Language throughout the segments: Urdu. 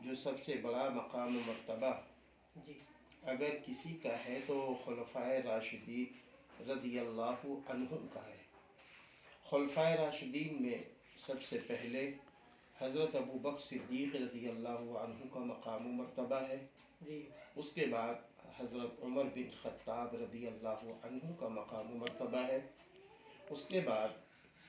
جو سب سے بڑا مقام و مرتبہ اگر کسی کا ہے تو خلفائے راشدین رضی اللہ عنہم کا ہے۔ خلفائے راشدین میں سب سے پہلے حضرت ابو بکر صدیق رضی اللہ عنہ کا مقام و مرتبہ ہے، اس کے بعد حضرت عمر بن خطاب رضی اللہ عنہ کا مقام و مرتبہ ہے، اس کے بعد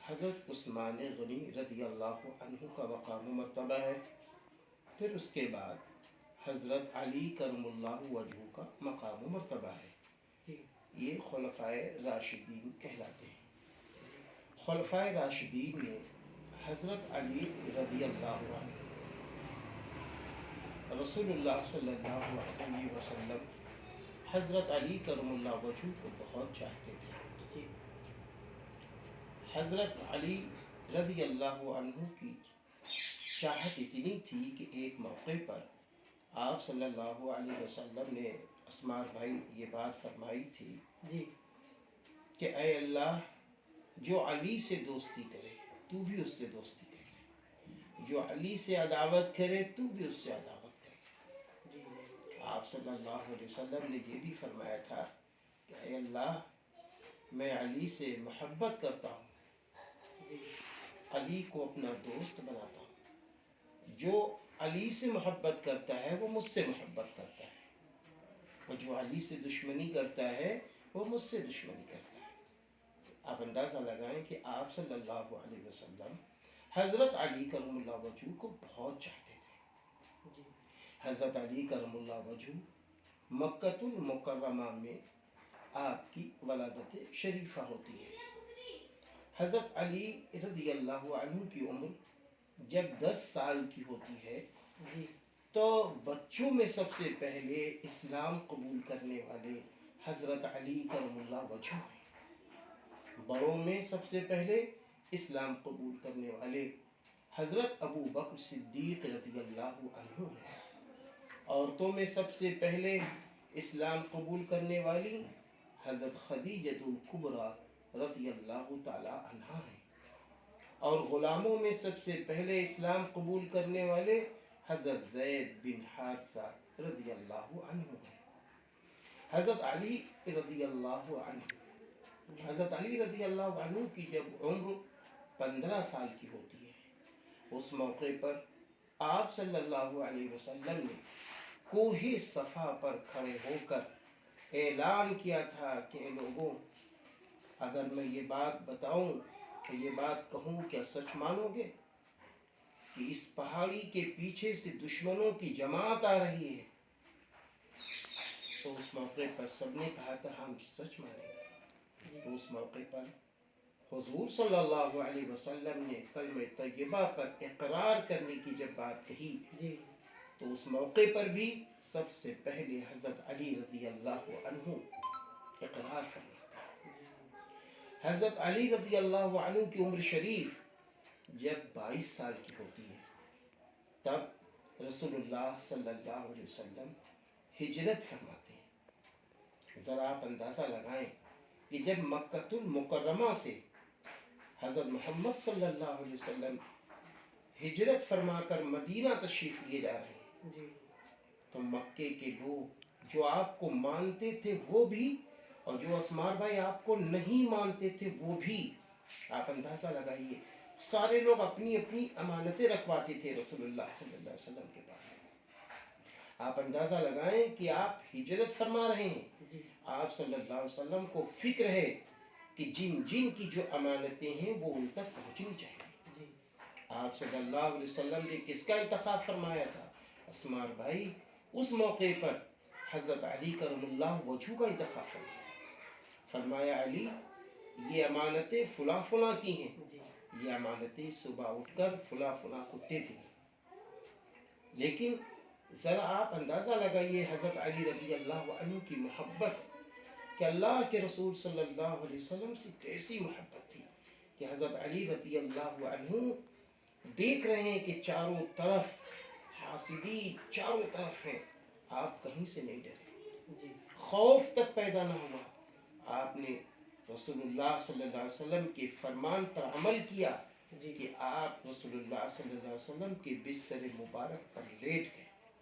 حضرت عثمان غنی رضی اللہ عنہ کا مقام و مرتبہ ہے، پھر اس کے بعد حضرت علی کرم اللہ وجہہ کا مقام و مرتبہ ہے۔ یہ خلفائے راشدین کہلاتے ہیں۔ خلفائے راشدین میں حضرت علی رضی اللہ عنہ رسول اللہ صلی اللہ علیہ وسلم حضرت علی کرم اللہ وجہہ کو بہت چاہتے تھے۔ حضرت علی رضی اللہ عنہ کی چاہت اتنی تھی کہ ایک موقع پر آپ صلی اللہ علیہ وسلم نے اسماء بھائی یہ بات فرمائی تھی کہ اے اللہ، جو علی سے دوستی کرے تو بھی اس سے دوستی کرے، جو علی سے عداوت کرے تو بھی اس سے عداوت کرے۔ آپ صلی اللہ علیہ وسلم نے یہ بھی فرمایا تھا کہ اے اللہ، میں علی سے محبت کرتا ہوں، علی کو اپنا دوست بناتا ہوں۔ جو علی سے محبت کرتا ہے وہ مجھ سے محبت کرتا ہے، اور جو علی سے دشمنی کرتا ہے وہ مجھ سے دشمنی کرتا ہے۔ آپ اندازہ لگائیں کہ آپ صلی اللہ علیہ وسلم حضرت علی کرم اللہ وجہہ کو بہت چاہتے تھے۔ حضرت علی کرم اللہ وجہہ مکہ المکرمہ میں آپ کی ولادت شریفہ ہوتی ہے۔ حضرت علی رضی اللہ عنہ کی عمر جب 10 سال کی ہوتی ہے تو بچوں میں سب سے پہلے اسلام قبول کرنے والے حضرت علی کرم اللہ وجہہ ہیں۔ بڑوں میں سب سے پہلے اسلام قبول کرنے والے حضرت ابو بکر صدیق رضی اللہ عنہ ہیں۔ عورتوں میں سب سے پہلے اسلام قبول کرنے والی حضرت خدیجہ الکبریٰ رضی اللہ تعالی عنہا ہیں، اور غلاموں میں سب سے پہلے اسلام قبول کرنے والے حضرت زید بن حارثہ رضی اللہ عنہ ہیں۔ حضرت علی رضی اللہ عنہ کی جب عمر 15 سال کی ہوتی ہے، اس موقع پر آپ صلی اللہ علیہ وسلم نے کوہ صفا پر کھڑے ہو کر اعلان کیا تھا کہ اے لوگوں، اگر میں یہ بات بتاؤں کہ یہ بات کہوں کیا سچ مانو گے کہ اس پہاڑی کے پیچھے سے دشمنوں کی جماعت آ رہی ہے؟ تو اس موقع پر سب نے کہا تھا ہم سچ مانیں گے۔ تو اس موقع پر حضور صلی اللہ علیہ وسلم نے کلمہ طیبہ پر اقرار کرنے کی جب بات کہی تو اس موقع پر بھی سب سے پہلے حضرت علی رضی اللہ عنہ اقرار فرماتے۔ حضرت علی رضی اللہ عنہ کی عمر شریف جب 22 سال کی ہوتی ہے تب رسول اللہ صلی اللہ علیہ وسلم ہجرت فرماتے ہیں۔ ذرا آپ اندازہ لگائیں کہ جب مکہ المکرمہ سے حضرت محمد صلی اللہ علیہ وسلم ہجرت فرما کر مدینہ تشریف لیے جا رہے ہیں تو مکے کے لوگ جو آپ کو مانتے تھے وہ بھی، اور جو اسماء بھائی آپ کو نہیں مانتے تھے وہ بھی، آپ اندازہ لگائیے، سارے لوگ اپنی اپنی امانتیں رکھواتے تھے رسول اللہ صلی اللہ علیہ وسلم کے پاس۔ آپ اندازہ لگائیں کہ آپ ہجرت فرما رہے ہیں، آپ صلی اللہ علیہ وسلم کو فکر ہے کہ جن کی جو امانتیں ہیں وہ ان تک پہنچنی چاہیے۔ آپ صلی اللہ علیہ وسلم نے کس کا انتخاب فرمایا تھا؟ اسماء بھائی اس موقع پر حضرت علی کرم اللہ وجہہ کا انتخاب فرمایا علی، یہ امانتیں فلاں فلاں کی ہیں، یہ امانتیں صبح اٹھ کر فلاں فلاں کو دے دیں۔ لیکن ذرا آپ اندازہ لگائیے حضرت علی رضی اللہ عنہ کی محبت کہ اللہ کے رسول صلی اللہ علیہ وسلم سے کیسی محبت تھی کہ حضرت علی رضی اللہ عنہ دیکھ رہے ہیں کہ چاروں طرف حاسدین چاروں طرف ہیں، آپ کہیں سے نہیں ڈرے، خوف تک پیدا نہ ہوا۔ آپ نے رسول اللہ صلی اللہ علیہ وسلم کے فرمان پر عمل کیا کہ آپ رسول اللہ صلی اللہ علیہ وسلم کے بستر مبارک پر لیٹ گئے۔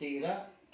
13